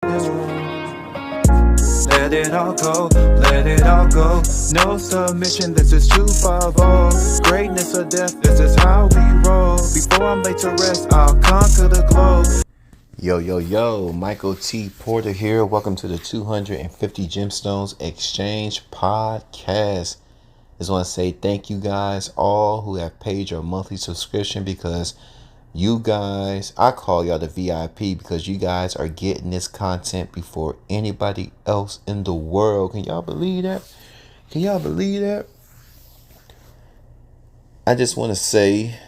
this room. Let it all go, let it all go. No submission, this is 250. Greatness or death, this is how we roll. Before I'm laid to rest, I'll conquer the globe. Yo, Michael T. Porter here. Welcome to the 250 Gemstones Exchange Podcast. Just want to say thank you guys all who have paid your monthly subscription, because you guys, I call y'all the VIP, because you guys are getting this content before anybody else in the world. Can y'all believe that? Can y'all believe that? I just want to say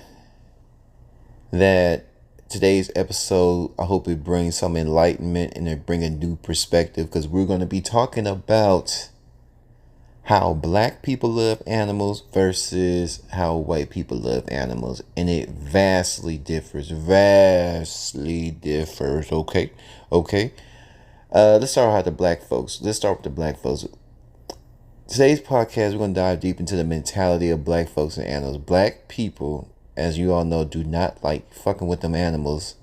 that today's episode, I hope it brings some enlightenment and it bring a new perspective, because we're going to be talking about how black people love animals versus how white people love animals, and it vastly differs. Okay. Let's start with the black folks. Today's podcast, we're going to dive deep into the mentality of black folks and animals. Black people, as you all know, do not like fucking with them animals.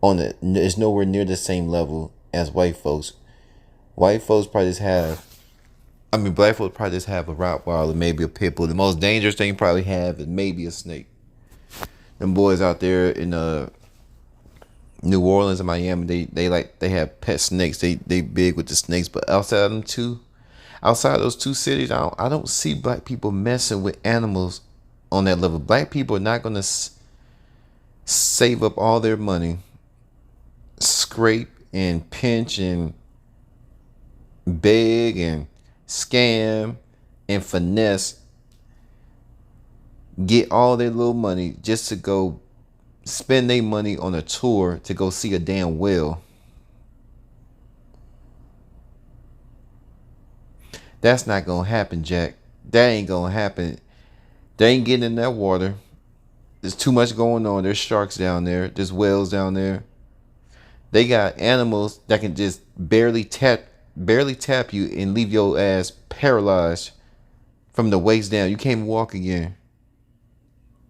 It's nowhere near the same level as white folks. White folks probably just have, black folks probably just have a Rottweiler, maybe a pit bull. The most dangerous thing you probably have is maybe a snake. Them boys out there in New Orleans and Miami, they have pet snakes. They big with the snakes. But outside of those two cities, I don't see black people messing with animals on that level. Black people are not gonna save up all their money, scrape and pinch and beg and scam and finesse, get all their little money just to go spend their money on a tour to go see a damn whale. That's not gonna happen, Jack. That ain't gonna happen. They ain't getting in that water. There's too much going on. There's sharks down there. There's whales down there. They got animals that can just barely tap you and leave your ass paralyzed from the waist down. You can't walk again.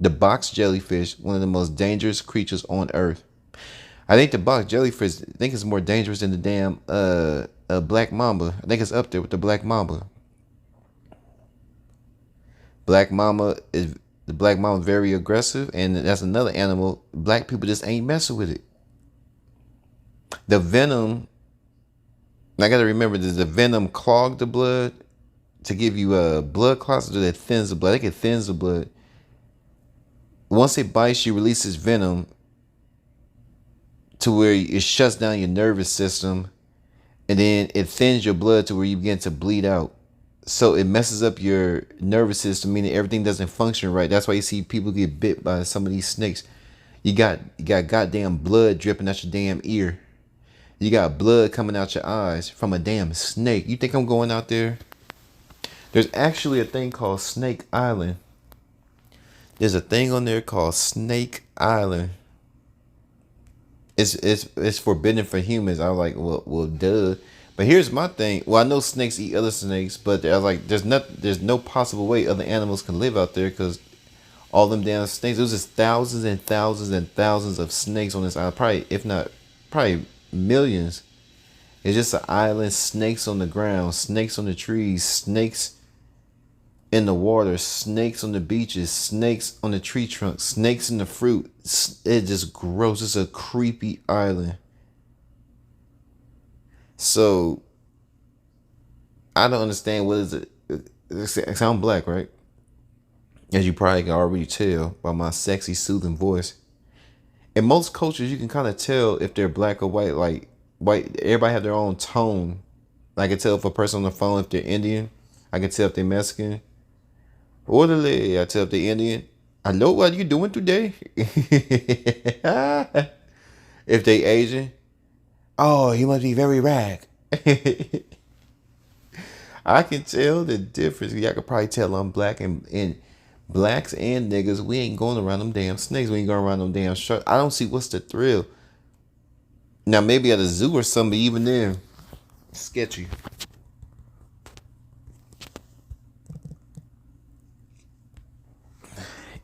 The box jellyfish, one of the most dangerous creatures on earth. I think the box jellyfish, is more dangerous than the damn black mamba. I think it's up there with the black mamba. The black mamba is very aggressive, and that's another animal. Black people just ain't messing with it. The venom, I gotta remember, does the venom clog the blood to give you blood clots, or that thins the blood? I think it thins the blood. Once it bites you, releases venom to where it shuts down your nervous system, and then it thins your blood to where you begin to bleed out. So it messes up your nervous system, meaning everything doesn't function right. That's why you see people get bit by some of these snakes. You got goddamn blood dripping out your damn ear. You got blood coming out your eyes from a damn snake. You think I'm going out there? There's actually a thing called Snake Island. There's a thing on there called Snake Island. It's forbidden for humans. I was like, well, duh. But here's my thing. Well, I know snakes eat other snakes, but I was like, there's no possible way other animals can live out there, because all them damn snakes. There's just thousands and thousands and thousands of snakes on this island. Probably millions. It's just an island. Snakes on the ground. Snakes on the trees. Snakes in the water, snakes on the beaches, snakes on the tree trunks, snakes in the fruit. It just gross. It's a creepy island. So I don't understand what is it. I'm black, right? As you probably can already tell by my sexy, soothing voice. In most cultures, you can kind of tell if they're black or white. Like white, everybody have their own tone. I can tell if a person on the phone if they're Indian. I can tell if they're Mexican. Orderly, I tell the Indian, hello, what are you doing today? If they Asian, oh, he must be very rag. I can tell the difference. Y'all could probably tell I'm black, and blacks and niggas, we ain't going around them damn snakes. We ain't going around them damn sharks. I don't see what's the thrill. Now, maybe at a zoo or something, even then, sketchy.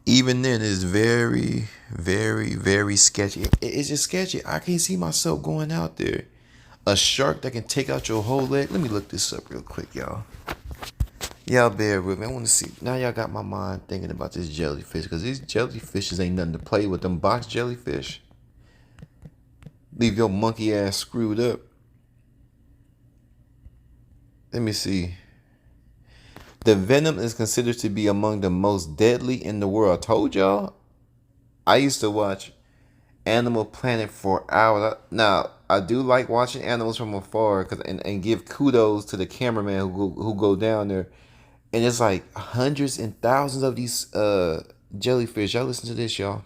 Even then, it's very, very, very sketchy. It's just sketchy. I can't see myself going out there A shark that can take out your whole leg. Let me look this up real quick, y'all. Y'all bear with me. I want to see. Now y'all got my mind thinking about this jellyfish. Because these jellyfishes ain't nothing to play with. Them box jellyfish leave your monkey ass screwed up. Let me see. The venom is considered to be among the most deadly in the world. I told y'all. I used to watch Animal Planet for hours. Now, I do like watching animals from afar and give kudos to the cameraman who go down there. And it's like hundreds and thousands of these jellyfish. Y'all listen to this, y'all.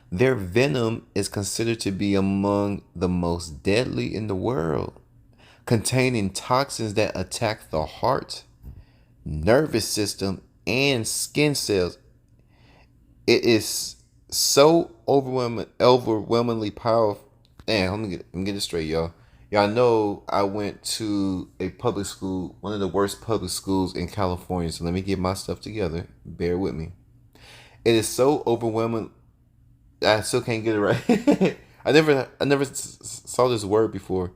Their venom is considered to be among the most deadly in the world, containing toxins that attack the heart, nervous system, and skin cells. It is so overwhelmingly powerful. Damn, let me get this straight, y'all. Y'all know I went to a public school, one of the worst public schools in California. So let me get my stuff together. Bear with me. It is so overwhelming. I still can't get it right. I never saw this word before.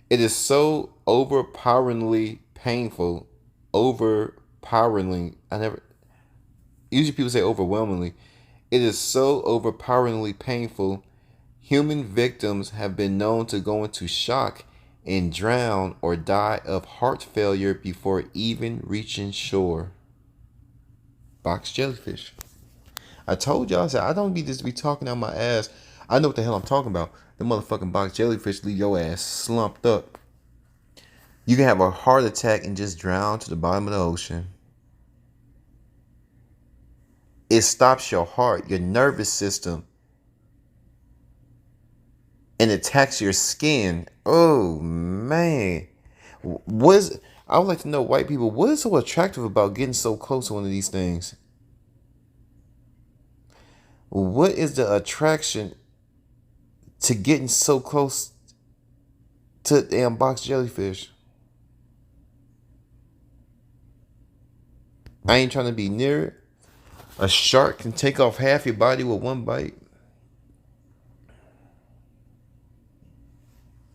It is so overpoweringly painful. Overpoweringly. I never. Usually people say overwhelmingly. It is so overpoweringly painful. Human victims have been known to go into shock and drown or die of heart failure before even reaching shore. Box jellyfish. I told y'all, I said, I don't be just be talking out my ass. I know what the hell I'm talking about. The motherfucking box jellyfish leave your ass slumped up. You can have a heart attack and just drown to the bottom of the ocean. It stops your heart, your nervous system, and attacks your skin. Oh man. I would like to know, white people, what is so attractive about getting so close to one of these things? What is the attraction to getting so close to damn box jellyfish? I ain't trying to be near it. A shark can take off half your body with one bite.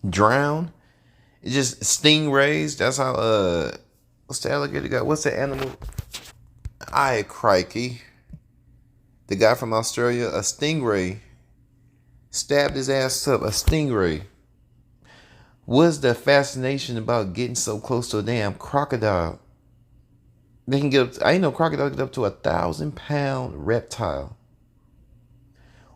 Drown. It's just stingrays. That's how what's the alligator guy? What's the animal? Aye, crikey. The guy from Australia, a stingray. Stabbed his ass up. A stingray. What's the fascination about getting so close to a damn crocodile? They can get up. I know crocodiles get up to 1,000-pound reptile.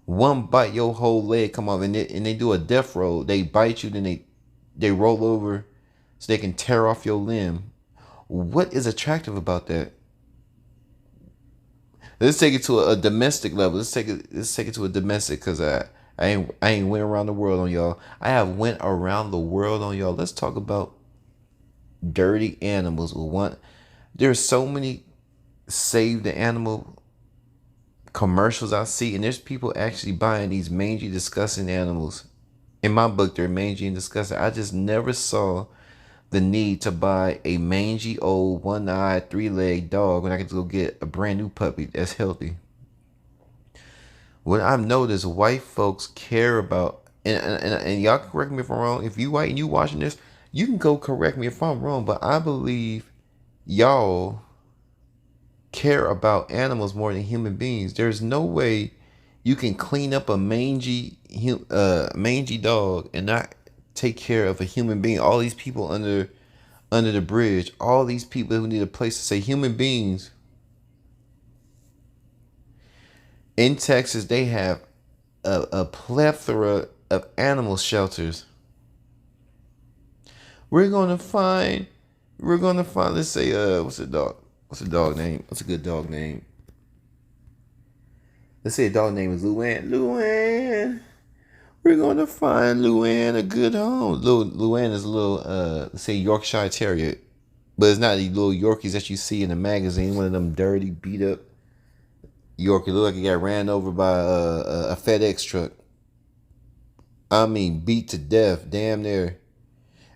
One bite, your whole leg come off, and they do a death roll. They bite you, then they roll over, so they can tear off your limb. What is attractive about that? Let's take it to a domestic level. Let's take it to a domestic, because I ain't went around the world on y'all. I have went around the world on y'all. Let's talk about dirty animals. There's so many save the animal commercials I see, and there's people actually buying these mangy, disgusting animals. In my book, they're mangy and disgusting. I just never saw the need to buy a mangy old one-eyed three-legged dog when I could go get a brand new puppy that's healthy. What I've noticed, white folks care about, and y'all can correct me if I'm wrong. If you white and you watching this, you can go correct me if I'm wrong. But I believe y'all care about animals more than human beings. There's no way you can clean up a mangy dog and not take care of a human being. All these people under the bridge, all these people who need a place to stay, human beings. In Texas, they have a plethora of animal shelters. We're gonna find. Let's say, what's the dog? What's a dog name? What's a good dog name? Let's say a dog name is Luann. Luann. We're gonna find Luann a good home. Luann is a little, let's say Yorkshire Terrier, but it's not the little Yorkies that you see in the magazine. One of them dirty, beat up Yorkie. Look like he got ran over by a FedEx truck. I mean, beat to death, damn near.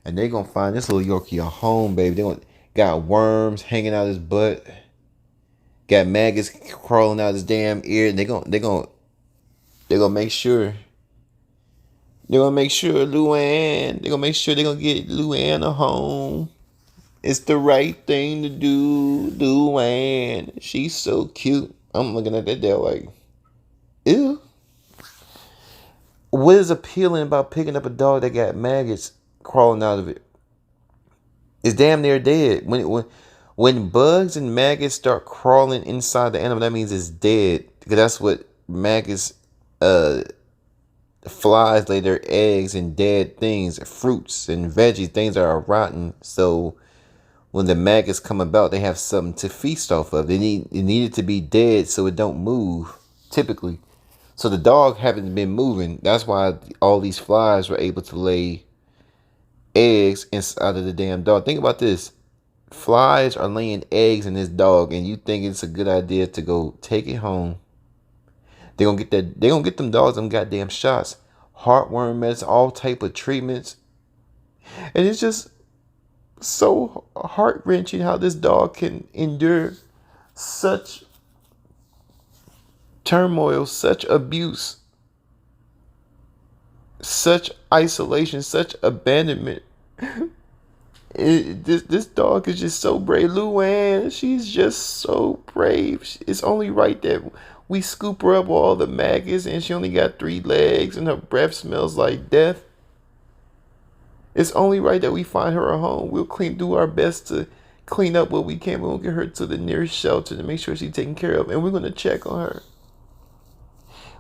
And they gonna find this little Yorkie a home, baby. They got worms hanging out his butt, got maggots crawling out his damn ear. And they gonna make sure They're gonna make sure Luann. They're gonna make sure they're gonna get Luann a home. It's the right thing to do, Luann. She's so cute. I'm looking at that dog like, ew. What is appealing about picking up a dog that got maggots crawling out of it? It's damn near dead. When bugs and maggots start crawling inside the animal, that means it's dead. Because that's what maggots, uh, flies lay their eggs in dead things, fruits and veggies, things that are rotten. So when the maggots come about, they have something to feast off of. It needed to be dead so it don't move. Typically, so the dog haven't been moving. That's why all these flies were able to lay eggs inside of the damn dog. Think about this. Flies are laying eggs in this dog, and you think it's a good idea to go take it home. They're gonna get them dogs them goddamn shots. Heartworm medicine, all type of treatments. And it's just so heart wrenching how this dog can endure such turmoil, such abuse, such isolation, such abandonment. This dog is just so brave. Luann, she's just so brave. It's only right that we scoop her up all the maggots, and she only got 3 legs, and her breath smells like death. It's only right that we find her a home. We'll do our best to clean up what we can. We'll get her to the nearest shelter to make sure she's taken care of, and we're gonna check on her.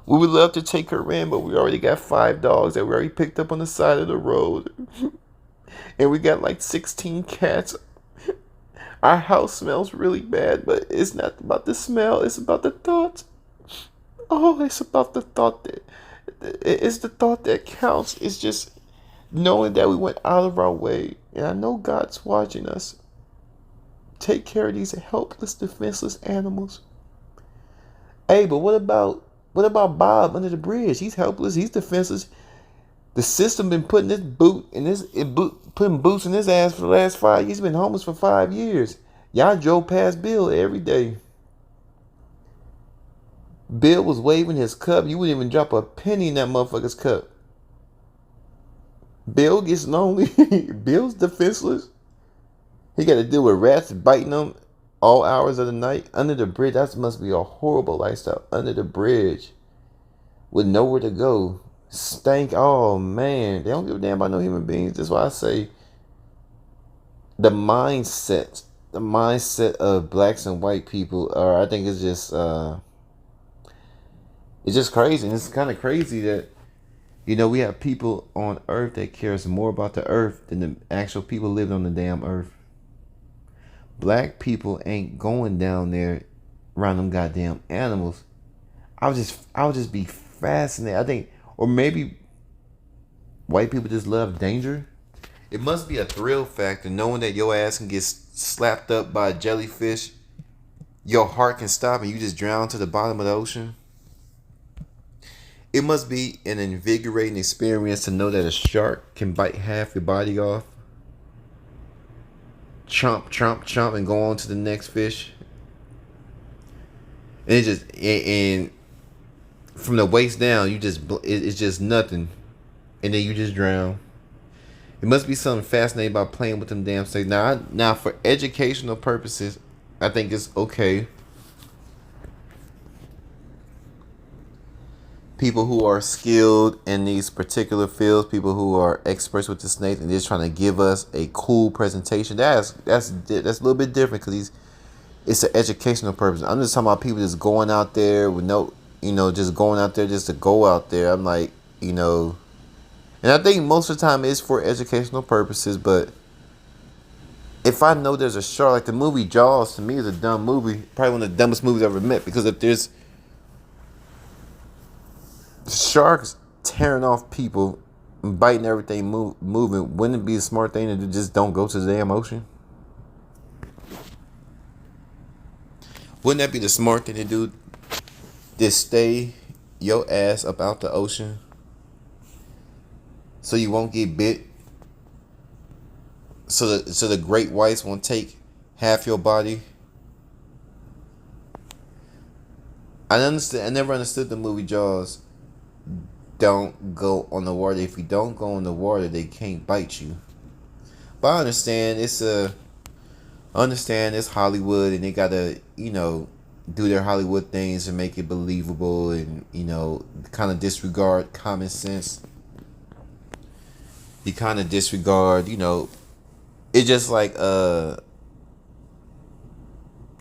We would love to take her in, but we already got 5 dogs that we already picked up on the side of the road. And we got like 16 cats. Our house smells really bad, but it's not about the smell, it's about the thought. Oh, it's about the thought that it's the thought that counts. It's just knowing that we went out of our way. And I know God's watching us. Take care of these helpless, defenseless animals. Hey, but what about Bob under the bridge? He's helpless, he's defenseless. The system been putting putting boots in his ass for the last 5 years. He's been homeless for 5 years. Y'all drove past Bill every day. Bill was waving his cup. You wouldn't even drop a penny in that motherfucker's cup. Bill gets lonely. Bill's defenseless. He got to deal with rats biting him all hours of the night. Under the bridge, that must be a horrible lifestyle. Under the bridge with nowhere to go. Stank. Oh man, they don't give a damn about no human beings. That's why I say the mindset of blacks and white people are. I think it's just crazy. And it's kind of crazy that we have people on Earth that cares more about the Earth than the actual people living on the damn Earth. Black people ain't going down there around them goddamn animals. I would just be fascinated. I think, or maybe white people just love danger. It must be a thrill factor knowing that your ass can get slapped up by a jellyfish. Your heart can stop and you just drown to the bottom of the ocean. It must be an invigorating experience to know that a shark can bite half your body off. Chomp, chomp, chomp, and go on to the next fish. And and from the waist down, it's just nothing, and then you just drown. It must be something fascinating about playing with them damn things. Now for educational purposes, I think it's okay. People who are skilled in these particular fields, people who are experts with the snakes, and just trying to give us a cool presentation. That's a little bit different because it's an educational purpose. I'm just talking about people just going out there with no, just going out there just to go out there. I'm like, and I think most of the time it's for educational purposes. But if I know there's a shark, like the movie Jaws, to me is a dumb movie, probably one of the dumbest movies I've ever met. Because if there's sharks tearing off people, and biting everything moving, wouldn't it be a smart thing to do? Just don't go to the damn ocean? Wouldn't that be the smart thing to do? Just stay your ass up out the ocean so you won't get bit. So the great whites won't take half your body. I never understood the movie Jaws. don't go on the water. If you don't go on the water, they can't bite you. But I understand it's Hollywood and they gotta, do their Hollywood things and make it believable and, kind of disregard common sense. You kind of disregard, it's just like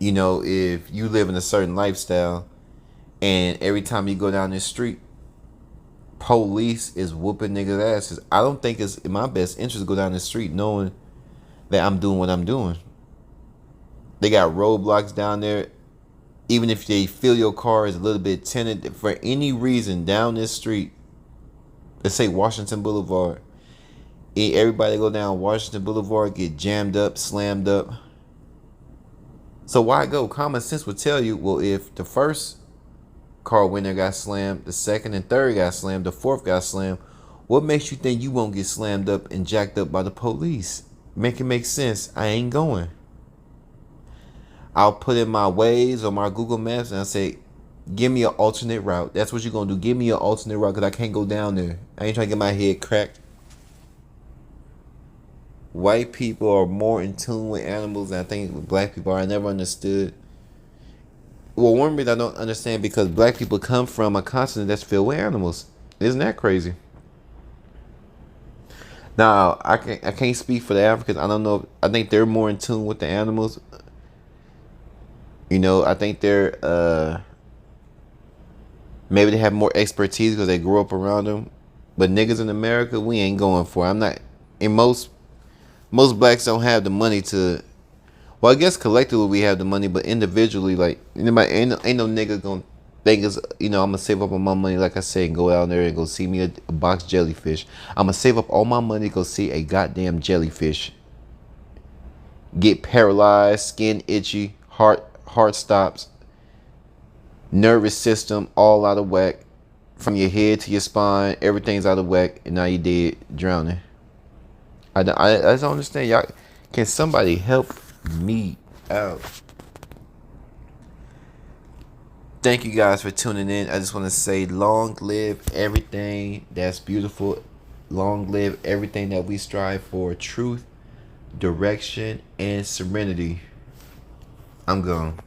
if you live in a certain lifestyle and every time you go down this street, police is whooping niggas' asses. I don't think it's in my best interest to go down the street knowing that I'm doing what I'm doing. They got roadblocks down there. Even if they feel your car is a little bit tinted for any reason down this street, let's say Washington Boulevard, everybody go down Washington Boulevard, get jammed up, slammed up. So why go? Common sense would tell you, well, if the first car winner got slammed, the second and third got slammed, the fourth got slammed, what makes you think you won't get slammed up and jacked up by the police? Make it make sense. I ain't going. I'll put in my Waze or my Google Maps and I say, give me an alternate route. That's what you're going to do. Give me an alternate route because I can't go down there. I ain't trying to get my head cracked. White people are more in tune with animals than I think black people are. I never understood. Well, one reason I don't understand because black people come from a continent that's filled with animals. Isn't that crazy? Now, I can't speak for the Africans. I don't know. I think they're more in tune with the animals. I think they're maybe they have more expertise because they grew up around them. But niggas in America, we ain't going for it. I'm not. And most blacks don't have the money to. Well, I guess collectively we have the money, but individually, like anybody, ain't no nigga gonna think is I'm gonna save up all my money, like I said, and go out there and go see me a box jellyfish. I'm gonna save up all my money to go see a goddamn jellyfish. Get paralyzed, skin itchy, heart stops, nervous system all out of whack, from your head to your spine, everything's out of whack, and now you dead, drowning. I don't understand, y'all. Can somebody help me out? Thank you guys for tuning in. I just want to say, long live everything that's beautiful. Long live everything that we strive for: truth, direction, and serenity. I'm gone.